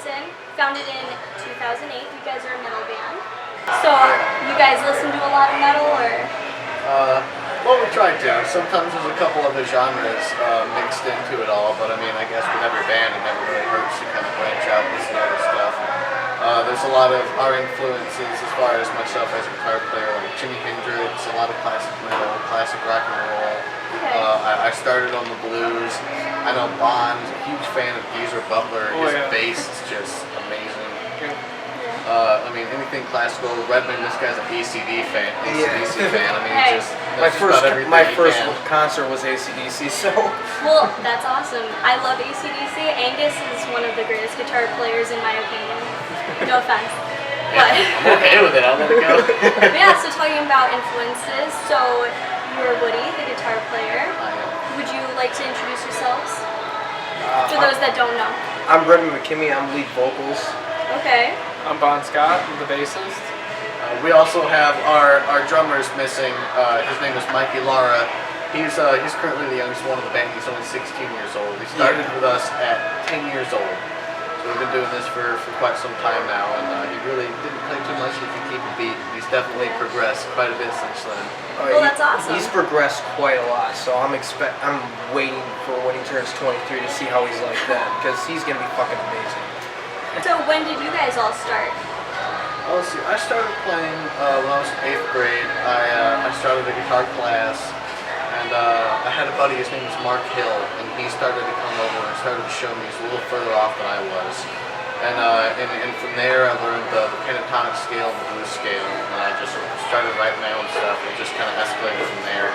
Jackson, founded in 2008. You guys are a metal band. So, you guys listen to a lot of metal, or? Well, we try to. Sometimes there's a couple other genres mixed into it all, but I mean, I guess with every band, it never really hurts to kind of branch out and listen to other stuff. There's a lot of our influences as far as myself as a guitar player, like Jimi Hendrix, a lot of classic metal, classic rock and roll. Okay. I started on the blues. I know Bond's a huge fan of Geezer Butler. His bass is just amazing. I mean, anything classical. Redmond, this guy's an AC/DC fan. AC/DC fan. I mean, just my first concert was AC/DC. So. Well, that's awesome. I love AC/DC. Angus is one of the greatest guitar players in my opinion. No offense. But I'm okay with it. I'll let it go. Yeah. So talking about influences. So you're Woody, the guitar player. I am. Would you like to introduce yourselves? For those that don't know. I'm Redmond McKimmey. I'm lead vocals. Okay. I'm Bon Scott, I'm the bassist. We also have our drummer's missing. His name is Mikey Lara. He's currently the youngest one of the band. He's only 16 years old. He started with us at 10 years old. So we've been doing this for quite some time now, and he really didn't play too much. He could keep a beat. He's definitely progressed quite a bit since then. Well, that's awesome. He's progressed quite a lot, so I'm waiting for when he turns 23 to see how he's like then, because he's gonna be fucking amazing. So when did you guys all start? Oh, let's see. I started playing when I was in 8th grade. I started a guitar class, and I had a buddy. His name was Mark Hill, and he started to come over and started to show me. He's a little further off than I was, and from there I learned the pentatonic scale and the blues scale, and I just started writing my own stuff. It just kind of escalated from there.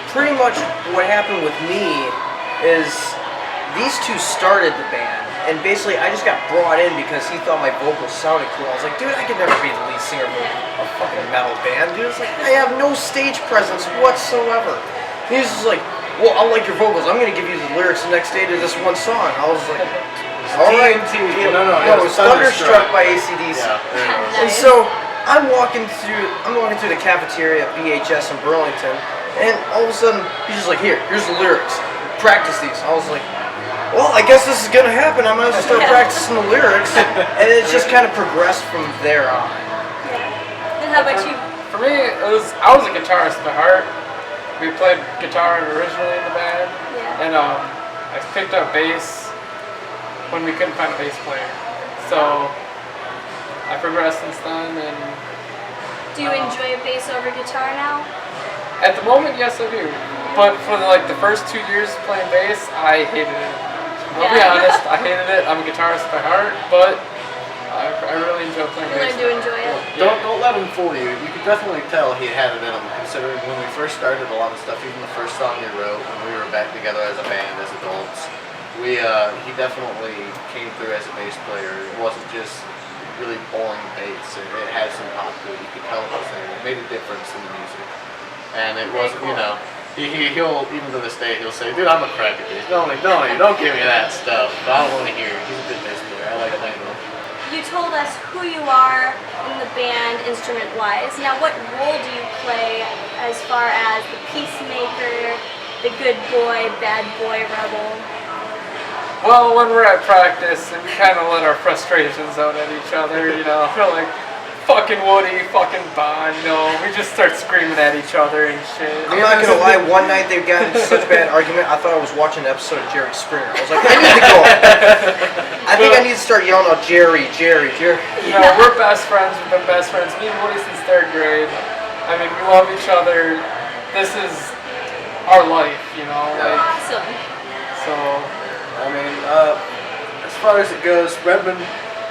Pretty much what happened with me is these two started the band, and basically I just got brought in because he thought my vocals sounded cool. I was like, dude, I could never be the lead singer of a fucking metal band, dude. It's like, I have no stage presence whatsoever. And he was just like, well, I like your vocals. I'm going to give you the lyrics the next day to this one song. I was like, all right. No, it was Thunderstruck by AC/DC. Yeah, and so I'm walking through the cafeteria at BHS in Burlington, and all of a sudden he's just like, here's the lyrics. Practice these. I was like, well, I guess this is gonna happen. I might as well start practicing the lyrics, and it's just kind of progressed from there on. Yeah. And how about you? For me, I was a guitarist by heart. We played guitar originally in the band, and I picked up bass when we couldn't find a bass player. So I progressed since then. And do you enjoy bass over guitar now? At the moment, yes, I do. But for the first 2 years playing bass, I hated it. I'll be honest, I hated it. I'm a guitarist by heart, but I really enjoy playing bass. You learn to enjoy it. Don't let him fool you. You could definitely tell he had it in him, considering when we first started a lot of stuff, even the first song we wrote when we were back together as a band, as adults, he definitely came through as a bass player. It wasn't just really boring bass. It had some pop to it. You could tell it was there. It made a difference in the music. And it wasn't, he'll, even to this day, he'll say, dude, I'm a crappy bass. Don't give me that stuff. I don't want to hear it. He's a good bass player. I like playing with him. You told us who you are in the band, instrument-wise. Now, what role do you play as far as the peacemaker, the good boy, bad boy, rebel? Well, when we're at practice, and we kind of let our frustrations out at each other, we're like, fucking Woody, fucking Bon, we just start screaming at each other and shit. I'm not gonna lie, one night they got into such bad argument, I thought I was watching an episode of Jerry Springer. I was like, I need to go. I think I need to start yelling out Jerry. We're best friends, we've been best friends, me and Woody since 3rd grade. I mean, we love each other. This is our life, Awesome. So, I mean, as far as it goes, Redmond,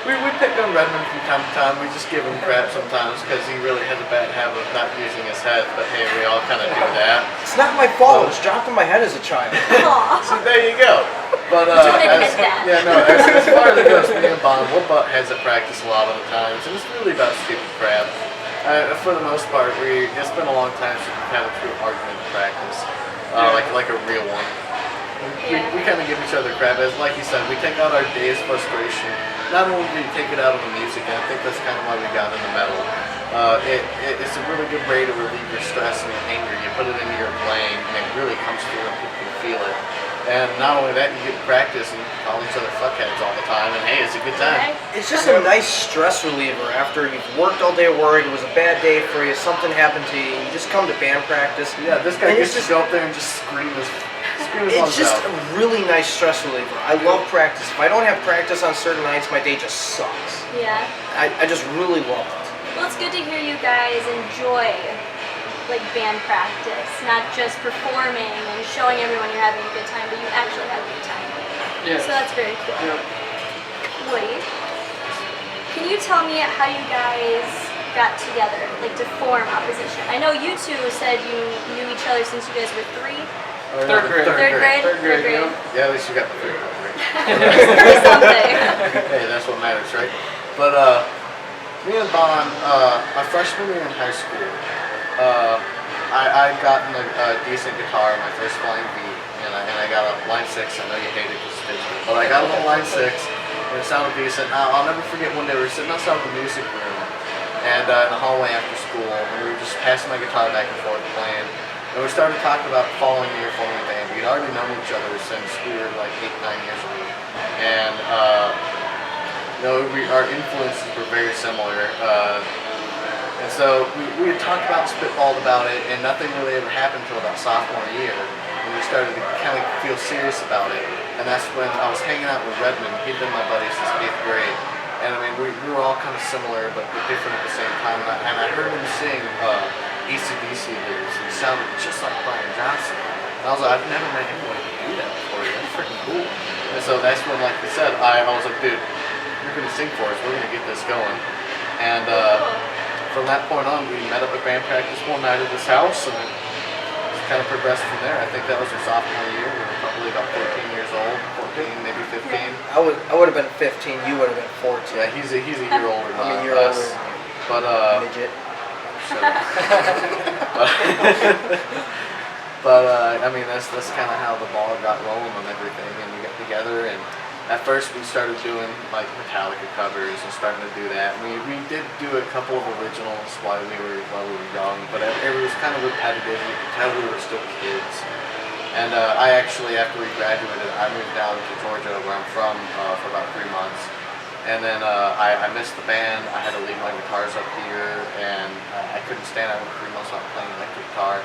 we pick on Redmond from time to time. We just give him crap sometimes because he really has a bad habit of not using his head. But hey, we all kind of do that. It's not my fault. I was dropped on my head as a child. So there you go. But as far as it goes, me and Bon, we'll butt heads at practice a lot of the times, and it's really about stupid crap. For the most part, it's been a long time since we've had a true argument in practice, like a real one. We kind of give each other crap. As like you said, we take out our day's frustration. Not only do you take it out on the music, and I think that's kind of why we got into metal. It's a really good way to relieve your stress and your anger. You put it into your playing, and it really comes through and people can feel it. And not only that, you get to practice and call each other fuckheads all the time, and hey, it's a good time. It's just a nice stress reliever after you've worked all day at work, it was a bad day for you, something happened to you, you just come to band practice. Yeah, this guy gets to go up there and just scream his It's just a really nice stress reliever. I love practice. If I don't have practice on certain nights, my day just sucks. Yeah. I just really love it. Well, it's good to hear you guys enjoy like band practice, not just performing and showing everyone you're having a good time, but you actually have a good time. Yeah. So that's very cool. Yep. Woody, can you tell me how you guys got together, like to form opposition? I know you two said you knew each other since you guys were 3. Third grade. Third grade. Yep. Yeah, at least you got the third grade. Or something. Hey, that's what matters, right? But me and Bon, my freshman year in high school, I'd gotten a decent guitar, my first flying V, and I got a line 6. I know you hate it because it's digital, but I got a little line 6, and it sounded decent. I'll never forget one day we were sitting outside the music room, and in the hallway after school, and we were just passing my guitar back and forth playing, and we started talking about following me or forming a band. We'd already known each other since we were like 8-9 years old, and our influences were very similar. And so we had talked about, spitballed about it, and nothing really ever happened until about sophomore year, when we started to kind of feel serious about it. And that's when I was hanging out with Redmond. He'd been my buddy since 8th grade. And I mean, we were all kind of similar, but different at the same time. And I heard him sing AC/DC lyrics, and he sounded just like Brian Johnson. And I was like, I've never met anyone who could do that before. That's freaking cool. And so that's when, like you said, I was like, dude, you're going to sing for us. We're going to get this going. And from that point on, we met up at band practice one night at his house, and it kind of progressed from there. I think that was our sophomore year. We were probably about 14 years old, 14, maybe 15. I would have been 15, you would have been 14. Yeah, he's a year older than I'm a year us. older. But Midget. I mean, that's kind of how the ball got rolling and everything, and we got together, and at first we started doing like Metallica covers and starting to do that. We did do a couple of originals while we were young, but it was kind of repetitive. You could tell we were still kids. And I actually, after we graduated, I moved down to Georgia, where I'm from, for about 3 months. And then I missed the band. I had to leave my guitars up here, and I couldn't stand it. I went 3 months without playing electric guitar.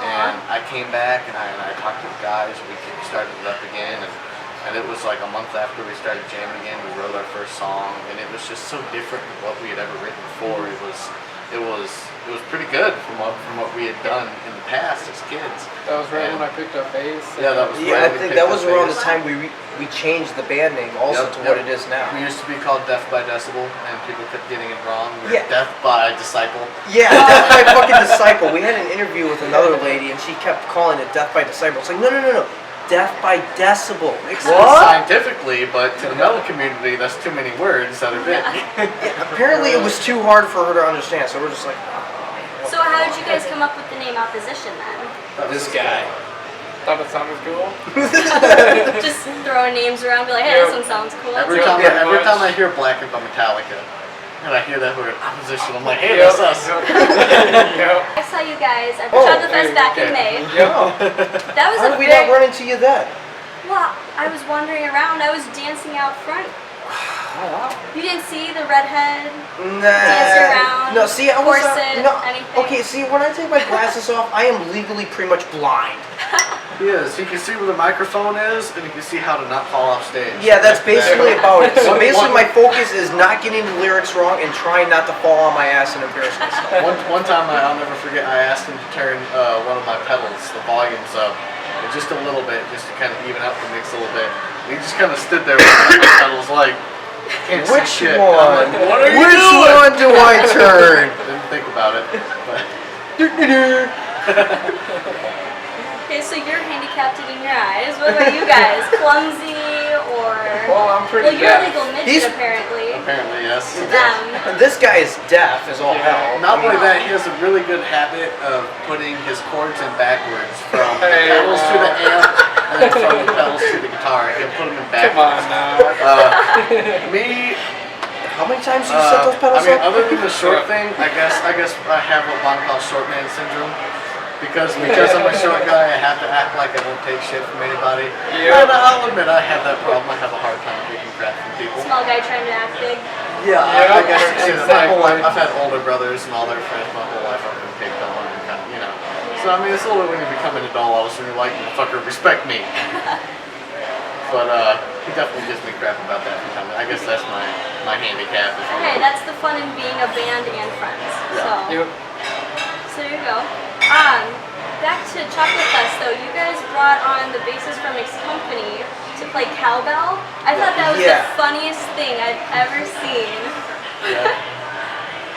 And I came back, and I talked to the guys, and we started it up again. And it was like a month after we started jamming again, we wrote our first song, and it was just so different from what we had ever written before. It was pretty good from what we had done in the past as kids. That was right when I picked up bass. Yeah, that was. Yeah, right I think that was around the time we changed the band name also to what it is now. We used to be called Death by Decibel, and people kept getting it wrong. We were Yeah. Death by Disciple. Yeah, Death by fucking Disciple. We had an interview with another lady, and she kept calling it Death by Disciple. It's like, no. Death by Decibel. What? Scientifically, but to the metal community, that's too many words that are big. Yeah, apparently it was too hard for her to understand, so we're just like... So how did you guys come up with the name Opposition then? This guy. Thought it sounded cool. Just throwing names around, be like, hey, this one sounds cool. Every time I hear Blackened by Metallica, and I hear that word Opposition, I'm like, hey, that's us. I saw you guys at the Chocolate Fest back in May. That was How did we not run into you then? Well, I was wandering around. I was dancing out front. You didn't see the redhead dance around? No, see, I was corset, anything? Okay, see, when I take my glasses off, I am legally pretty much blind. He is. He can see where the microphone is, and he can see how to not fall off stage. Yeah, that's basically about it. So basically my focus is not getting the lyrics wrong and trying not to fall on my ass and embarrass myself. One time, I'll never forget, I asked him to turn one of my pedals, the volumes up, just a little bit, just to kind of even out the mix a little bit. And he just kind of stood there with the pedals like, can't see Which shit. one? I'm like, what are you Which doing? one do I turn? Didn't think about it. But Okay, so you're handicapped in your eyes. What about you guys? Clumsy or... Well, I'm pretty Well, you're a deaf. legal midget, apparently. apparently, yes. To them. This guy is deaf as all hell. Not only that, he has a really good habit of putting his chords in backwards from the pedals to the amp and then from the pedals to the guitar. He'll put them in backwards. Come on now. Me, How many times do you set those pedals I mean, up? other than the short thing, I guess I have what Bon calls short man syndrome. Because I'm a short guy, I have to act like I won't take shit from anybody. Yeah. And I'll admit I have that problem. I have a hard time taking crap from people. Small guy trying to act big. Yeah, I guess my whole life, exactly. I've had older brothers and all their friends my whole life. I've been picked on and kind of, you know. So I mean, it's a little when you become an adult, all of a sudden you're like, fucker, respect me. But he definitely gives me crap about that from time to time. I guess that's my handicap. If you Hey, will. that's the fun in being a band and friends. Yeah. Yep. So there you go. Back to Chocolate Fest though, you guys brought on the bassist from X Company to play cowbell. I thought that was Yeah. the funniest thing I've ever seen. Yeah.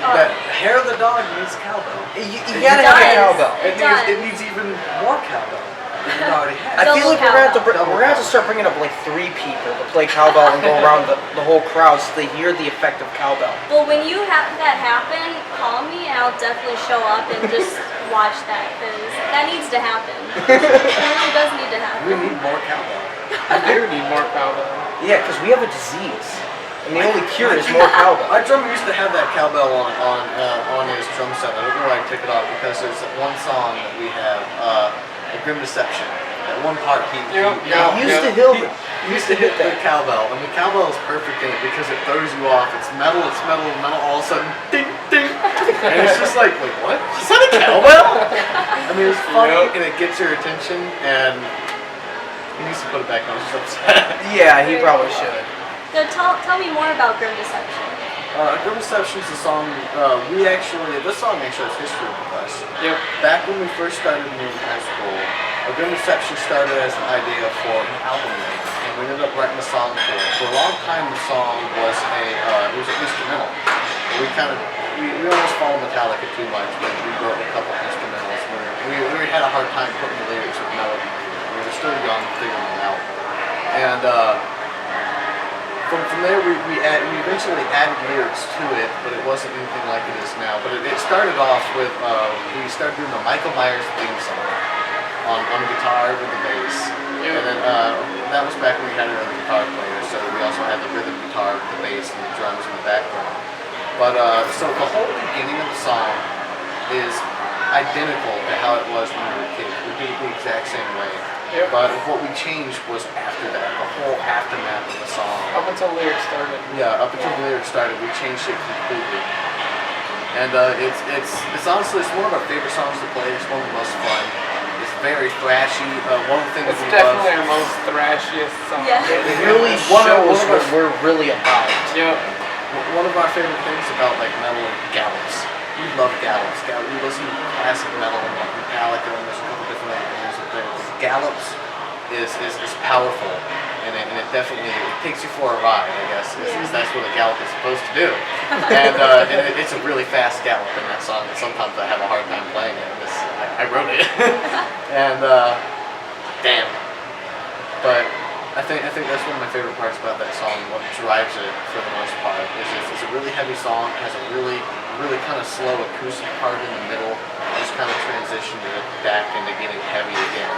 Oh. That hair of the dog needs cowbell. You gotta have a does. cowbell. It does. It needs even more cowbell than it already has. I feel Double like we're gonna have to cowbell. we're gonna have to start bringing up like 3 people to play cowbell and go around the whole crowd so they hear the effect of cowbell. Well, when you have that happen, call me and I'll definitely show up and just watch that because that needs to happen. It really does need to We happen. need more cowbell. I do need more cowbell. Yeah, because we have a disease, and the only cure is more cowbell. Our drummer used to have that cowbell on his drum set. I don't know why I took it off because there's one song that we have, A Grim Deception. That one part he He used to hit the that. cowbell, and the cowbell is perfect in it because it throws you off. It's metal, all of a sudden, ding, ding, and it's just like, wait, what? Is that a cowbell? I mean, it's funny and it gets your attention, and he needs to put it back on. He's upset. Yeah, he probably should. So tell me more about Grim Deception. Grim Deception is a song, this song actually has history with us. Yep. Back when we first started in high school, Grim Deception started as an idea for an album name, and we ended up writing a song for it. For a long time, the song was it was an instrumental. We almost followed Metallica too much, but we wrote a couple instrumentals. We had a hard time putting the lyrics with melody. We were still young, figuring them out, and from there we eventually added lyrics to it, but it wasn't anything like it is now. But it started off with we started doing the Michael Myers theme song on guitar with the bass, and then that was back when we had another guitar player. So we also had the rhythm guitar with the bass and the drums in the background. But so the whole beginning of the song is identical to how it was when we were kids. We did it the exact same way. Yep. But what we changed was after that, the whole aftermath of the song. Up until lyrics started. Yeah, up until the lyrics started, we changed it completely. And it's honestly, it's one of our favorite songs to play. It's one of the most fun. It's very thrashy. One of the things It's we definitely love. our most thrashiest song. Yeah. It really One of shows our- what we're really about. Yep. One of our favorite things about like metal is gallops. We love gallops. We listen to classic metal and like Metallica, and there's a couple different other bands up there. Gallops is powerful, and it definitely takes you for a ride. I guess that's what a gallop is supposed to do. And it's a really fast gallop in that song. And sometimes I have a hard time playing it. I wrote it, and damn. But I think that's one of my favorite parts about that song. What drives it for the most part is it's a really heavy song. It has a really kind of slow acoustic part in the middle. Just kind of transitioned it back into getting heavy again.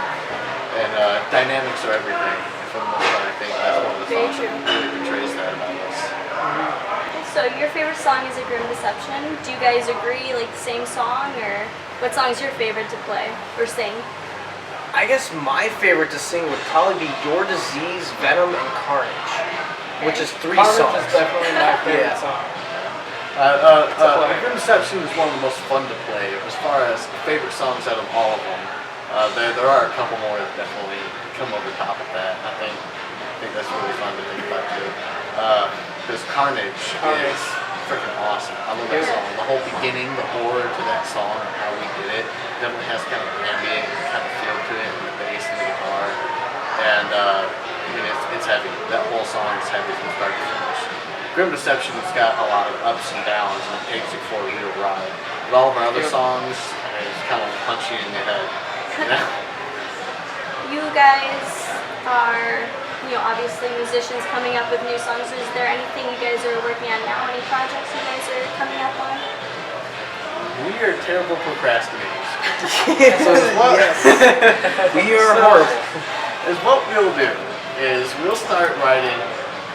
And dynamics are everything. And for the most part, I think that's one of the Very songs true. that really portrays that about us. So your favorite song is A Grim Deception. Do you guys agree, like the same song, or what song is your favorite to play or sing? I guess my favorite to sing would probably be Your Disease, Venom, and Carnage, which is 3 Carnage songs. is definitely my favorite Yeah. song. Grim Deception is one of the most fun to play. As far as favorite songs out of all of them, there are a couple more that definitely come over top of that. I think that's really fun to think about too. Because Carnage is freaking awesome. I love that song. The whole beginning, the horror to that song, and how we did it, definitely has kind of an ambient kind of feel to it, and the bass and the guitar. And I mean, it's heavy. That whole song is heavy from start to finish. Grim Deception has got a lot of ups and downs, and it takes you for a real ride. But all of our other songs, it's kind of punch you in the head. You know? You guys are, obviously musicians coming up with new songs. Is there anything you guys are working on now? Any projects you guys are coming up on? We are terrible procrastinators. Yes. We are horrible. Is what we'll do is we'll start writing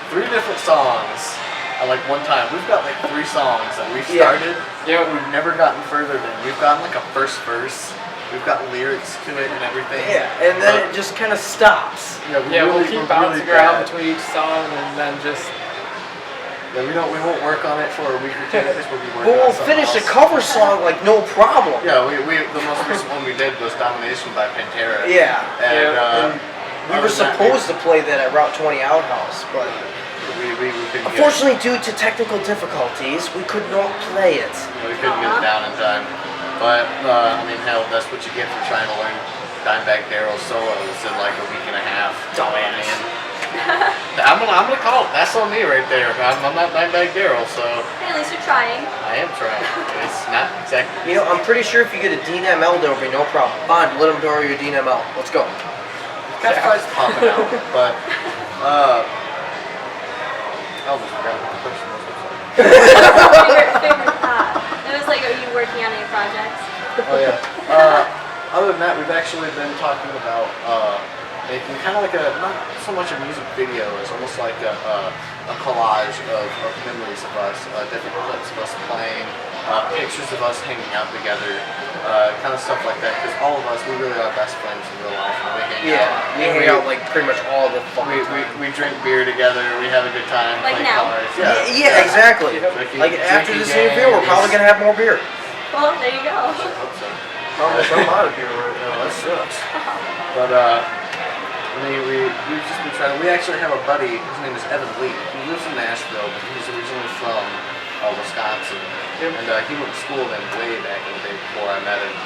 3 different songs at like one time. We've got like 3 songs that we've started. Yeah. We've never gotten further than we've gotten like a first verse, We've got lyrics to it and everything. Yeah, and then it just kind of stops. Yeah, we'll keep bouncing around between each song and then just. Yeah, we won't work on it for a week or two because we'll be working But on we'll finish else. a cover song like no problem. Yeah, the most recent one we did was Domination by Pantera. Yeah. And, we were supposed to play that at Route 20 Outhouse, but we couldn't unfortunately, due to technical difficulties, we could not play it. we couldn't get it down in time. But I mean, hell, that's what you get for trying to learn Dimebag Darrell's solos in like a week and a half. Dumbass. I'm gonna call it. That's on me right there. I'm not Dimebag Darrell, so. Hey, at least you're trying. I am trying. It's not exactly. You know, I'm pretty sure if you get a Dean ML, there'll be no problem. Fine, let him borrow your Dean ML. Let's go. Got price popping out, but I almost forgot what the question was. It was like, are you working on any projects? Oh yeah. Other than that, we've actually been talking about making kind of like not so much a music video as almost like a collage of memories of us, different clips of us playing, pictures of us hanging out together, kind of stuff like that. Because all of us, we really are best friends in real life. And we hang out. We hang out like pretty much all the fucking time. We drink beer together. We have a good time. Like play now. cards. Yeah, exactly. Like after this interview, we're probably gonna have more beer. Well, there you go. I hope so. I'm out of beer right now. That sucks. But I mean, we've just been trying. We actually have a buddy. His name is Evan Lee. He lives in Nashville, but he's originally from Wisconsin, and he went to school then way back in the day before I met him.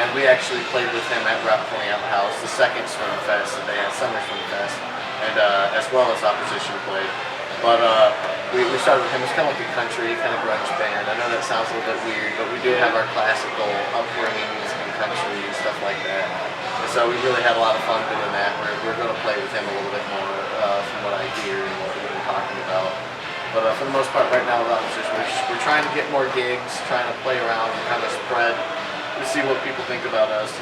And we actually played with him at Route 20 Outhouse, the second Swing Fest that they had, Summer Swing Fest, and as well as Opposition played. But we started with him. It's kind of like a country, kind of grunge band. I know that sounds a little bit weird, but we do have our classical upbringings in country and stuff like that. And so we really had a lot of fun doing that. We're going to play with him a little bit more from what I hear and what we've been talking about. But for the most part, right now, with Opposition, we're trying to get more gigs, trying to play around and kind of spread to see what people think about us.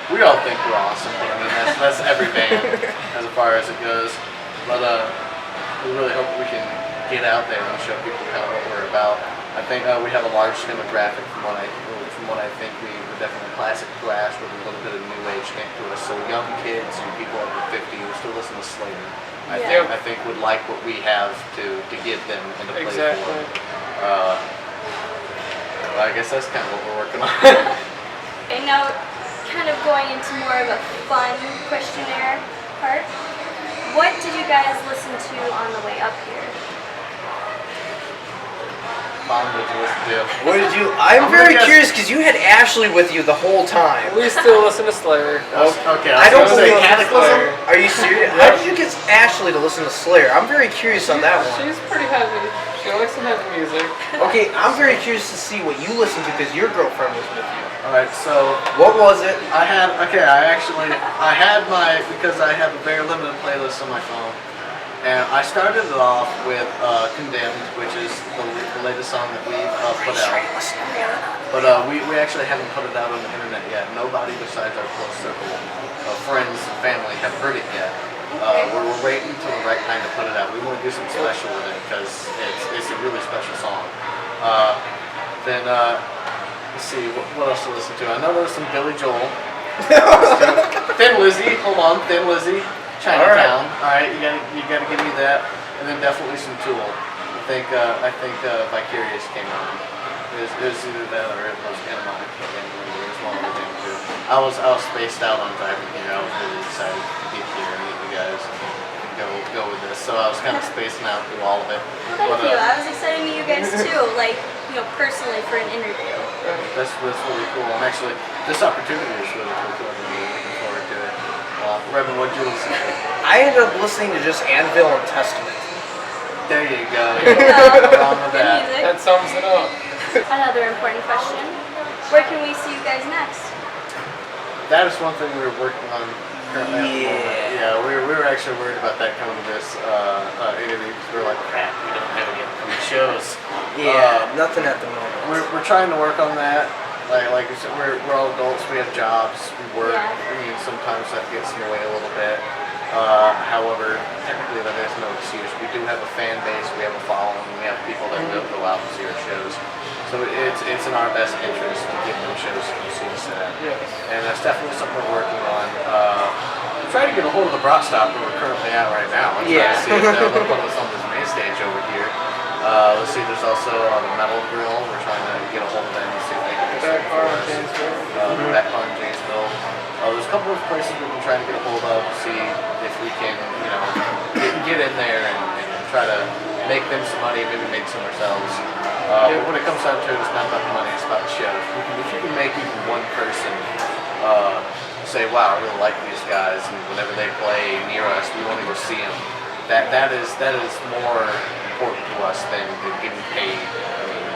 We all think we're awesome, but I mean that's every band as far as it goes. But we really hope we can get out there and show people kind of what we're about. I think we have a large demographic from what I think. We're definitely classic thrash with a little bit of new age hint to us. So young kids and people over 50 who still listen to Slayer, I think would like what we have to give them and to play for. I guess that's kind of what we're working on. And now, kind of going into more of a fun questionnaire part. What did you guys listen to on the way up here? What did you listen to? What did you? I'm very curious because you had Ashley with you the whole time. We still listen to Slayer. Okay, I don't say believe Cataclysm. Are you serious? How did you get Ashley to listen to Slayer? I'm very curious on that one. She's pretty heavy. She likes some heavy music. Okay, I'm very curious to see what you listen to because your girlfriend was with you. Alright, so What was it? I had because I have a very limited playlist on my phone. And I started it off with Condemned, which is the latest song that we've put out. But we actually haven't put it out on the internet yet. Nobody besides our close circle of friends and family have heard it yet. We're waiting until the right time to put it out. We want to do something special with it because it's a really special song. Then let's see, what else to listen to? I know there's some Billy Joel. Thin Lizzy, hold on, Thin Lizzy. Chinatown. All right, you gotta give me that, and then definitely some Tool. I think Vicarious came on. It was either that or it was Enema. I can't remember. It was one of the things too. I was spaced out on driving here. I was really excited to get here and meet you guys and go with this. So I was kind of spacing out through all of it. Well, thank you. I was excited to meet you guys too. Like, personally for an interview. That's really cool. I'm actually this opportunity is really cool. I'm looking forward to it. Reverend, what'd you listen to? I ended up listening to just Anvil and Testament. There you go. Good music. That sums it up. Another important question. Where can we see you guys next? That is one thing we were working on currently. Yeah, we were actually worried about that coming to this interview because we were like, crap, we don't have any upcoming shows. Yeah, nothing at the moment. We're trying to work on that. Like I said, we're all adults. We have jobs. We work. Yeah. I mean, sometimes that gets in the way a little bit. However, technically that is no to see us. We do have a fan base, we have a following, we have people that go out and see our shows. So it's in our best interest to give them shows to see us at. Yes. And that's definitely something we're working on. We're trying to get a hold of the Brat Stop where we're currently at right now. I'm trying to see if they'll put us on this main stage over here. Let's see, there's also the Metal Grill. We're trying to get a hold of them and see if they can do something for us. The Back Bar in Janesville. There's a couple of places we've been trying to get a hold of to see if we can, get in there and try to make them some money, maybe make some ourselves. But when it comes down to it, it's not about the money, it's about the show. If you can make even one person say, wow, I really like these guys, and whenever they play near us, we want to go see them. That is more important to us than getting paid,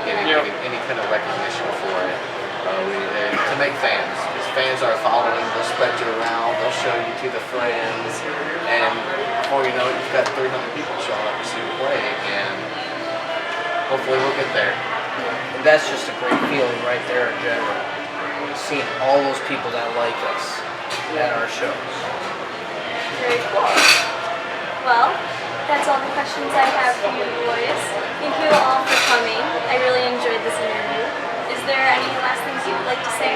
getting any kind of recognition for it. To make fans, because fans are following, they'll spread you around, they'll show you to the friends, and before you know it, you've got 300 people showing up to see you play, and hopefully we'll get there. And that's just a great feeling right there in general. Seeing all those people that like us at our shows. Very cool. Well, that's all the questions I have for you boys. Thank you all for coming. I really enjoyed this interview. Is there any last things you would like to say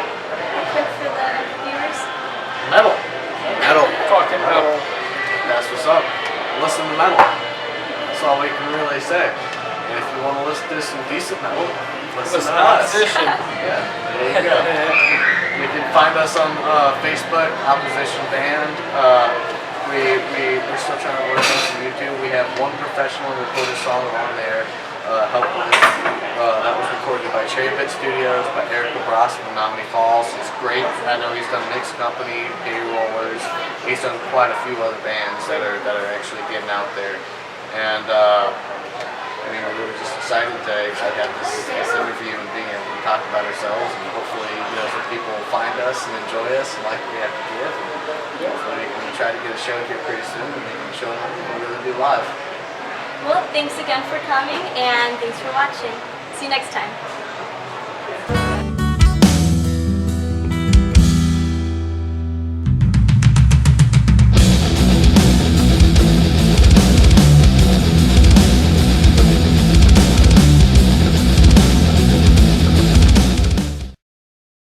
quick for the viewers? Metal. Metal. Fucking metal. That's what's up. Listen to metal. That's all we can really say. And if you want to listen to some decent metal, listen to us. Opposition. Yeah, there you go. You can find us on Facebook, Opposition Band. We're still trying to work on some YouTube. We have one professional recorded song on there. Help with. That was recorded by Cherry Pit Studios by Eric LaBrosse from Menominee Falls. It's great. I know he's done Mixed Company, Payrollers. He's done quite a few other bands that are actually getting out there. And we were just excited to have this interview and being able to talk about ourselves, and hopefully, some people find us and enjoy us and like what we have to give. And hopefully, we can try to get a show here pretty soon and we can show them what we can really do live. Well, thanks again for coming, and thanks for watching. See you next time.